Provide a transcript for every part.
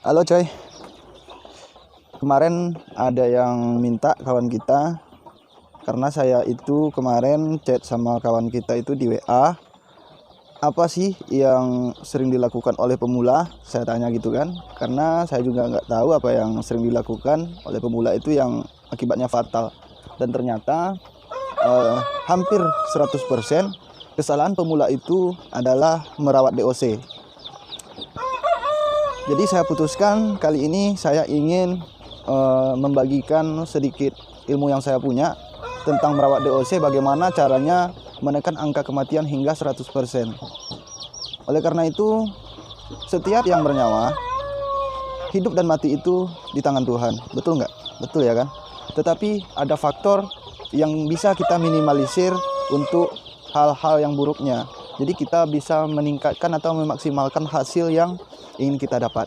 Halo coy, kemarin ada yang minta kawan kita, karena saya itu kemarin chat sama kawan kita itu di WA, apa sih yang sering dilakukan oleh pemula, saya tanya gitu kan, karena saya juga nggak tahu apa yang sering dilakukan oleh pemula itu yang akibatnya fatal. Dan ternyata hampir 100% kesalahan pemula itu adalah merawat DOC. Jadi saya putuskan kali ini saya ingin membagikan sedikit ilmu yang saya punya tentang merawat DOC, bagaimana caranya menekan angka kematian hingga 100%. Oleh karena itu, setiap yang bernyawa, hidup dan mati itu di tangan Tuhan. Betul nggak? Betul ya kan? Tetapi ada faktor yang bisa kita minimalisir untuk hal-hal yang buruknya. Jadi kita bisa meningkatkan atau memaksimalkan hasil yang ingin kita dapat.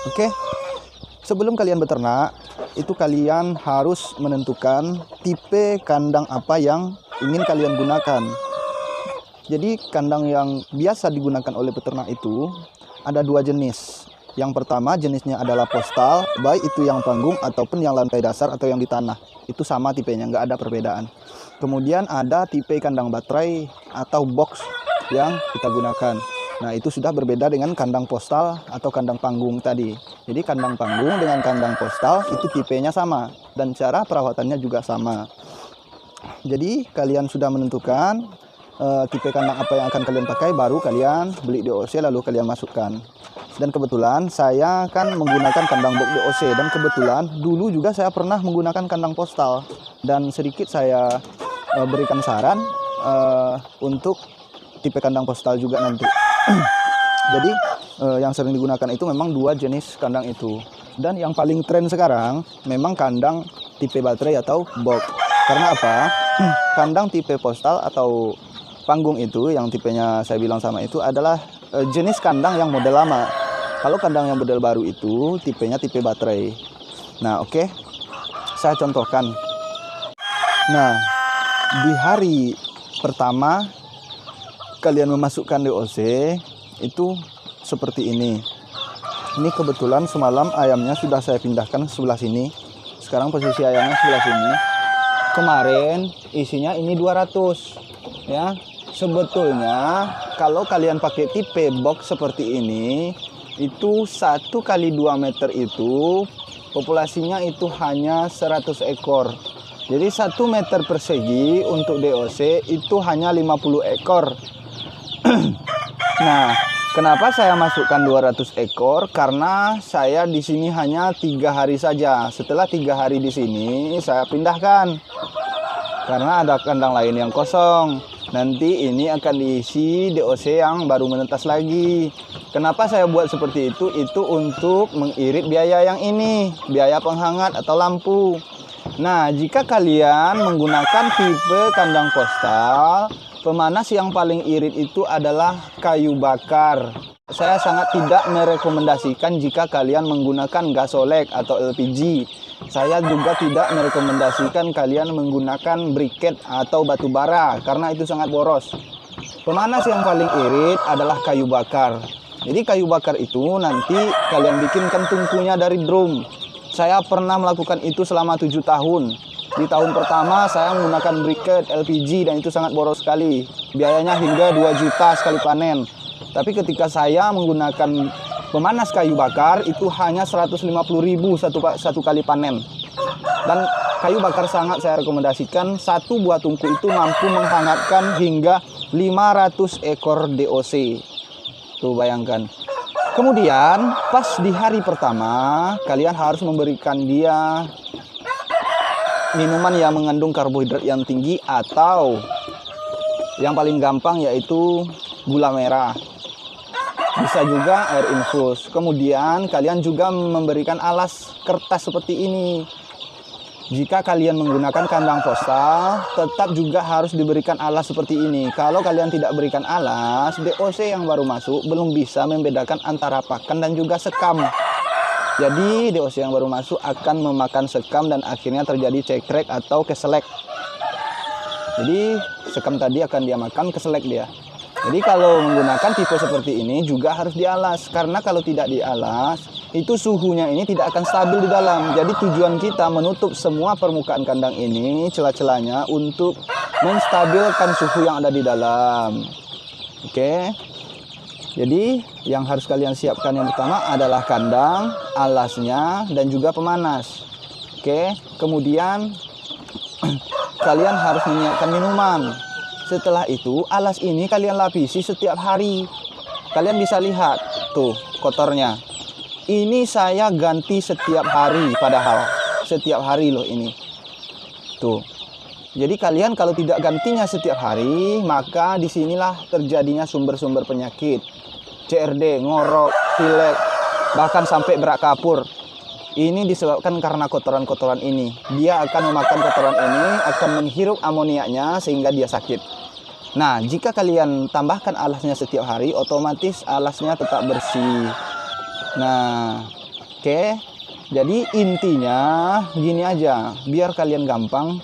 Oke, sebelum kalian beternak, itu kalian harus menentukan tipe kandang apa yang ingin kalian gunakan. Jadi kandang yang biasa digunakan oleh peternak itu ada dua jenis. Yang pertama jenisnya adalah postal, baik itu yang panggung ataupun yang lantai dasar atau yang di tanah. Itu sama tipenya, nggak ada perbedaan. Kemudian ada tipe kandang baterai atau box yang kita gunakan. Nah, itu sudah berbeda dengan kandang postal atau kandang panggung tadi. Jadi kandang panggung dengan kandang postal itu tipenya sama dan cara perawatannya juga sama. Jadi kalian sudah menentukan tipe kandang apa yang akan kalian pakai, baru kalian beli DOC lalu kalian masukkan. Dan kebetulan saya kan menggunakan kandang box DOC, dan kebetulan dulu juga saya pernah menggunakan kandang postal, dan sedikit saya berikan saran untuk tipe kandang postal juga nanti. Jadi yang sering digunakan itu memang dua jenis kandang itu, dan yang paling tren sekarang memang kandang tipe baterai atau box. Karena apa? Kandang tipe postal atau panggung itu yang tipenya saya bilang sama itu adalah jenis kandang yang model lama. Kalau kandang yang model baru itu tipenya tipe baterai. Nah, oke. Saya contohkan. Nah, di hari pertama kalian memasukkan DOC itu seperti ini. Ini kebetulan semalam ayamnya sudah saya pindahkan sebelah sini. Sekarang posisi ayamnya sebelah sini. Kemarin isinya ini 200 ya. Sebetulnya kalau kalian pakai tipe box seperti ini, itu 1 kali 2 meter itu populasinya itu hanya 100 ekor. Jadi 1 meter persegi untuk DOC itu hanya 50 ekor. Nah, kenapa saya masukkan 200 ekor? Karena saya di sini hanya 3 hari saja. Setelah 3 hari di sini saya pindahkan. Karena ada kandang lain yang kosong. Nanti ini akan diisi DOC yang baru menetas lagi. Kenapa saya buat seperti itu? Itu untuk mengirit biaya yang ini, biaya penghangat atau lampu. Nah, jika kalian menggunakan tipe kandang postal, pemanas yang paling irit itu adalah kayu bakar. Saya sangat tidak merekomendasikan jika kalian menggunakan gasolek atau LPG. Saya juga tidak merekomendasikan kalian menggunakan briket atau batu bara karena itu sangat boros. Pemanas yang paling irit adalah kayu bakar. Jadi kayu bakar itu nanti kalian bikinkan tungkunya dari drum. Saya pernah melakukan itu selama 7 tahun. Di tahun pertama saya menggunakan briket LPG dan itu sangat boros sekali. Biayanya hingga 2 juta sekali panen. Tapi ketika saya menggunakan pemanas kayu bakar itu hanya 150.000 satu kali panen. Dan kayu bakar sangat saya rekomendasikan. 1 buah tungku itu mampu menghangatkan hingga 500 ekor DOC. Tuh bayangkan. Kemudian pas di hari pertama kalian harus memberikan dia minuman yang mengandung karbohidrat yang tinggi atau yang paling gampang yaitu gula merah. Bisa juga air infus. Kemudian kalian juga memberikan alas kertas seperti ini. Jika kalian menggunakan kandang postal, tetap juga harus diberikan alas seperti ini. Kalau kalian tidak berikan alas, DOC yang baru masuk belum bisa membedakan antara pakan dan juga sekam. Jadi DOC yang baru masuk akan memakan sekam dan akhirnya terjadi cekrek atau keselek. Jadi sekam tadi akan dia makan, keselek dia. Jadi kalau menggunakan tipe seperti ini juga harus dialas, karena kalau tidak dialas itu suhunya ini tidak akan stabil di dalam. Jadi tujuan kita menutup semua permukaan kandang ini, celah-celahnya, untuk menstabilkan suhu yang ada di dalam. Oke. Jadi yang harus kalian siapkan yang pertama adalah kandang, alasnya, dan juga pemanas. Oke. Kemudian kalian harus menyiapkan minuman. Setelah itu alas ini kalian lapisi setiap hari. Kalian bisa lihat tuh kotornya. Ini saya ganti setiap hari, padahal setiap hari loh ini. Tuh. Jadi kalian kalau tidak gantinya setiap hari, maka disinilah terjadinya sumber-sumber penyakit. CRD, ngorok, pilek, bahkan sampai berak kapur. Ini disebabkan karena kotoran-kotoran ini. Dia akan memakan kotoran ini, akan menghirup amoniaknya sehingga dia sakit. Nah, jika kalian tambahkan alasnya setiap hari, otomatis alasnya tetap bersih. Nah, oke. Jadi intinya gini aja, biar kalian gampang.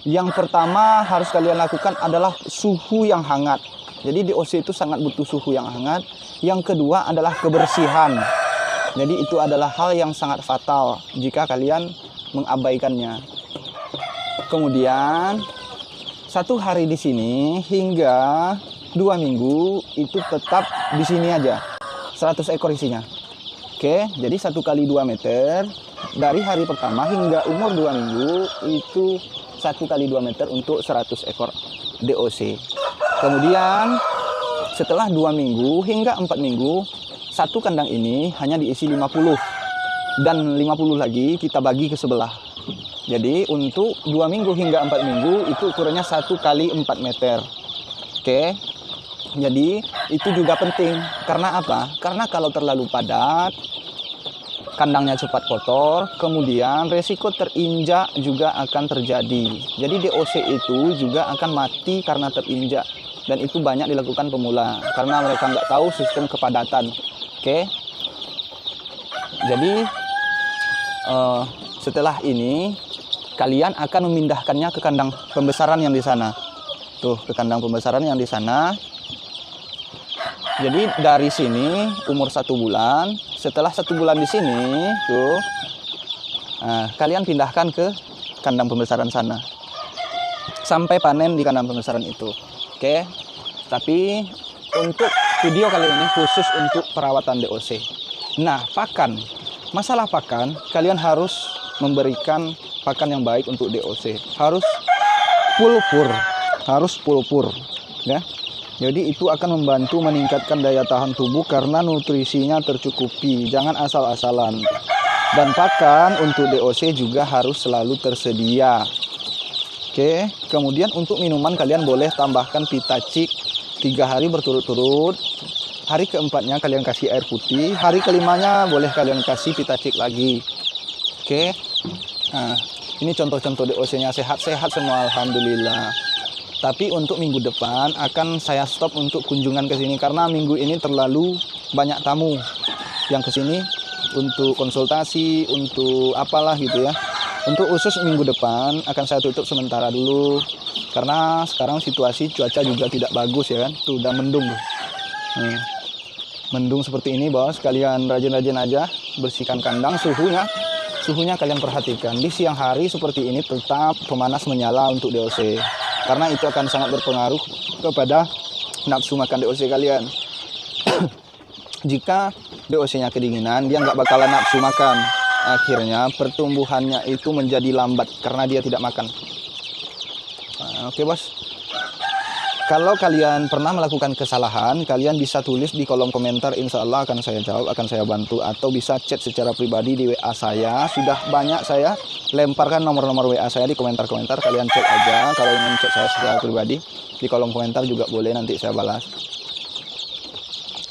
Yang pertama harus kalian lakukan adalah suhu yang hangat. Jadi DOC itu sangat butuh suhu yang hangat. Yang kedua adalah kebersihan. Jadi itu adalah hal yang sangat fatal jika kalian mengabaikannya. Kemudian 1 hari di sini hingga 2 minggu itu tetap di sini aja. 100 ekor isinya. Oke, jadi 1 kali 2 meter. Dari hari pertama hingga umur 2 minggu itu 1 kali 2 meter untuk 100 ekor DOC. Kemudian setelah 2 minggu hingga 4 minggu, 1 kandang ini hanya diisi 50. Dan 50 lagi kita bagi ke sebelah. Jadi untuk 2 minggu hingga 4 minggu itu ukurannya 1 kali 4 meter. Oke. Jadi itu juga penting. Karena apa? Karena kalau terlalu padat, kandangnya cepat kotor, kemudian resiko terinjak juga akan terjadi. Jadi DOC itu juga akan mati karena terinjak. Dan itu banyak dilakukan pemula karena mereka nggak tahu sistem kepadatan. Oke. Jadi setelah ini kalian akan memindahkannya ke kandang pembesaran yang di sana. Tuh, ke kandang pembesaran yang di sana. Jadi dari sini umur 1 bulan, setelah 1 bulan di sini, tuh, kalian pindahkan ke kandang pembesaran sana. Sampai panen di kandang pembesaran itu. Oke. Tapi untuk video kali ini khusus untuk perawatan DOC. Nah, pakan. Masalah pakan, kalian harus memberikan pakan yang baik untuk DOC. Harus pulpur, ya. Jadi itu akan membantu meningkatkan daya tahan tubuh karena nutrisinya tercukupi. Jangan asal-asalan. Dan pakan untuk DOC juga harus selalu tersedia. Oke, kemudian untuk minuman kalian boleh tambahkan Vitacik 3 hari berturut-turut. Hari keempatnya kalian kasih air putih. Hari kelimanya boleh kalian kasih Vitacik lagi. Oke. Nah, ini contoh-contoh DOC-nya sehat-sehat semua, alhamdulillah. Tapi untuk minggu depan akan saya stop untuk kunjungan ke sini karena minggu ini terlalu banyak tamu yang ke sini untuk konsultasi, untuk apalah gitu ya. Untuk khusus minggu depan akan saya tutup sementara dulu karena sekarang situasi cuaca juga tidak bagus ya kan. Tuh udah mendung tuh. Mendung seperti ini, bos. Kalian rajin-rajin aja bersihkan kandang, suhunya kalian perhatikan. Di siang hari seperti ini tetap pemanas menyala untuk DOC. Karena itu akan sangat berpengaruh kepada nafsu makan DOC kalian. Jika DOC-nya kedinginan, dia nggak bakalan nafsu makan. Akhirnya pertumbuhannya itu menjadi lambat karena dia tidak makan. Oke, bos. Kalau kalian pernah melakukan kesalahan, kalian bisa tulis di kolom komentar. Insya Allah akan saya jawab, akan saya bantu. Atau bisa chat secara pribadi di WA saya. Sudah banyak saya lemparkan nomor-nomor WA saya di komentar-komentar. Kalian cek aja. Kalau ingin chat saya secara pribadi, di kolom komentar juga boleh, nanti saya balas.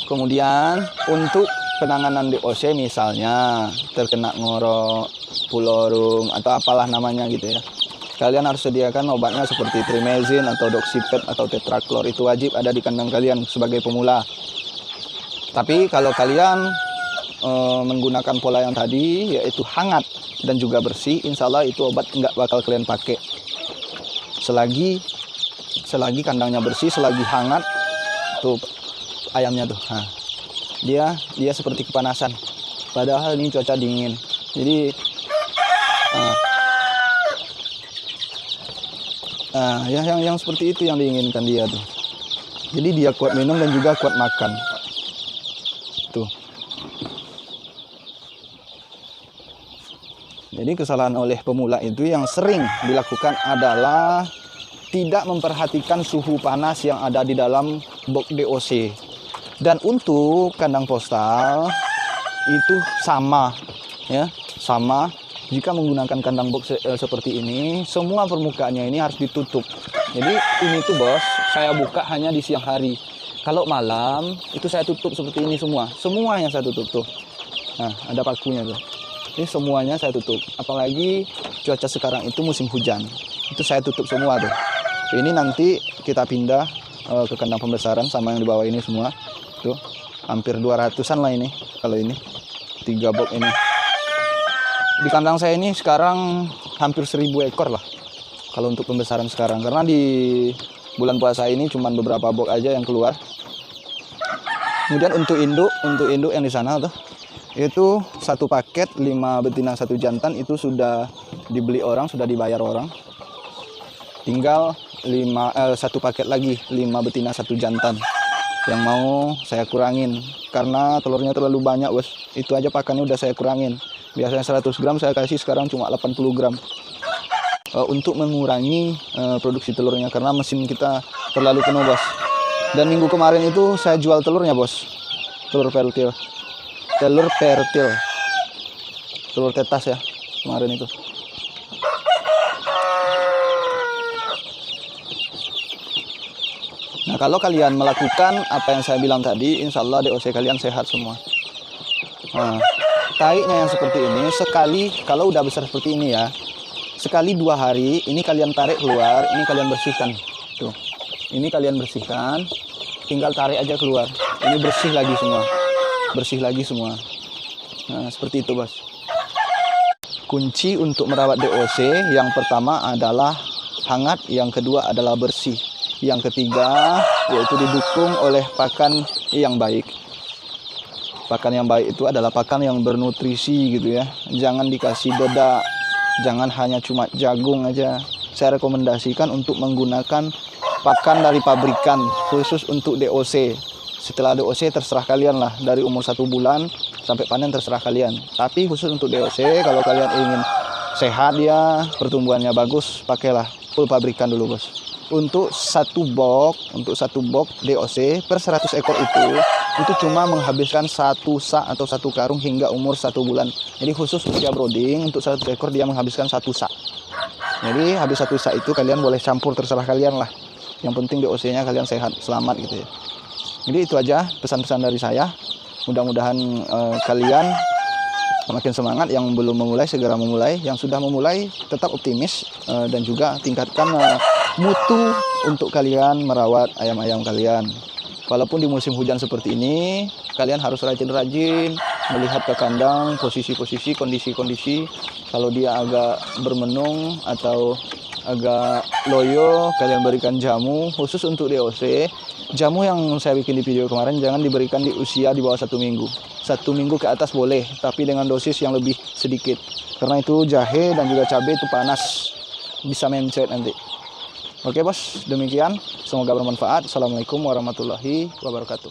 Kemudian untuk penanganan DOC misalnya terkena ngorok, pulorung, atau apalah namanya gitu ya. Kalian harus sediakan obatnya seperti trimezin atau doxypet atau tetraklor. Itu wajib ada di kandang kalian sebagai pemula. Tapi kalau kalian menggunakan pola yang tadi, yaitu hangat dan juga bersih, insya Allah itu obat nggak bakal kalian pakai. Selagi kandangnya bersih, selagi hangat, tuh ayamnya tuh. Nah, dia seperti kepanasan. Padahal ini cuaca dingin. Jadi yang seperti itu yang diinginkan dia tuh. Jadi dia kuat minum dan juga kuat makan. Tuh. Jadi kesalahan oleh pemula itu yang sering dilakukan adalah tidak memperhatikan suhu panas yang ada di dalam box DOC. Dan untuk kandang postal itu sama, ya, sama. Jika menggunakan kandang box seperti ini, semua permukaannya ini harus ditutup. Jadi ini tuh bos, saya buka hanya di siang hari. Kalau malam itu saya tutup seperti ini semua yang saya tutup tuh. Nah, ada pakunya tuh. Ini semuanya saya tutup. Apalagi cuaca sekarang itu musim hujan. Itu saya tutup semua tuh. Ini nanti kita pindah ke kandang pembesaran sama yang di bawah ini semua. Tuh, hampir 200-an lah ini. Kalau ini 3 box ini. Di kandang saya ini sekarang hampir 1000 ekor lah. Kalau untuk pembesaran sekarang. Karena di bulan puasa ini cuma beberapa box aja yang keluar. Kemudian untuk induk yang di sana tuh, itu satu paket 5 betina 1 jantan itu sudah dibeli orang, sudah dibayar orang. Tinggal satu paket lagi 5 betina 1 jantan yang mau saya kurangin karena telurnya terlalu banyak bos. Itu aja pakannya udah saya kurangin. Biasanya 100 gram saya kasih sekarang cuma 80 gram. Untuk mengurangi produksi telurnya karena mesin kita terlalu penuh bos. Dan minggu kemarin itu saya jual telurnya bos, telur pertil, telur tetas ya kemarin itu. Nah, kalau kalian melakukan apa yang saya bilang tadi, insya Allah DOC kalian sehat semua. Nah, taiknya yang seperti ini, sekali kalau udah besar seperti ini ya, sekali 2 hari ini kalian tarik keluar, ini kalian bersihkan tuh, ini kalian bersihkan, tinggal tarik aja keluar, ini bersih lagi semua. Nah, seperti itu bos. Kunci untuk merawat DOC yang pertama adalah hangat, yang kedua adalah bersih, yang ketiga yaitu didukung oleh pakan yang baik. Pakan yang baik itu adalah pakan yang bernutrisi gitu ya. Jangan dikasih dedak, jangan hanya cuma jagung aja. Saya rekomendasikan untuk menggunakan pakan dari pabrikan khusus untuk DOC. Setelah DOC terserah kalian lah, dari umur 1 bulan sampai panen terserah kalian. Tapi khusus untuk DOC, kalau kalian ingin sehat ya, pertumbuhannya bagus, pakailah full pabrikan dulu bos. Untuk satu box DOC per 100 ekor itu cuma menghabiskan 1 sak atau 1 karung hingga umur 1 bulan. Jadi khusus usia brooding untuk 100 ekor dia menghabiskan 1 sak. Jadi habis 1 sak itu kalian boleh campur, terserah kalian lah. Yang penting DOC-nya kalian sehat, selamat gitu ya. Jadi itu aja pesan-pesan dari saya. Mudah-mudahan kalian makin semangat, yang belum memulai segera memulai, yang sudah memulai tetap optimis dan juga tingkatkan mutu untuk kalian merawat ayam-ayam kalian. Walaupun di musim hujan seperti ini, kalian harus rajin-rajin melihat ke kandang, posisi-posisi, kondisi-kondisi. Kalau dia agak bermenung atau agak loyo, kalian berikan jamu khusus untuk DOC. Jamu yang saya bikin di video kemarin jangan diberikan di usia di bawah 1 minggu. 1 minggu ke atas boleh, tapi dengan dosis yang lebih sedikit. Karena itu jahe dan juga cabai itu panas, bisa mencret nanti. Oke bos, demikian. Semoga bermanfaat. Assalamualaikum warahmatullahi wabarakatuh.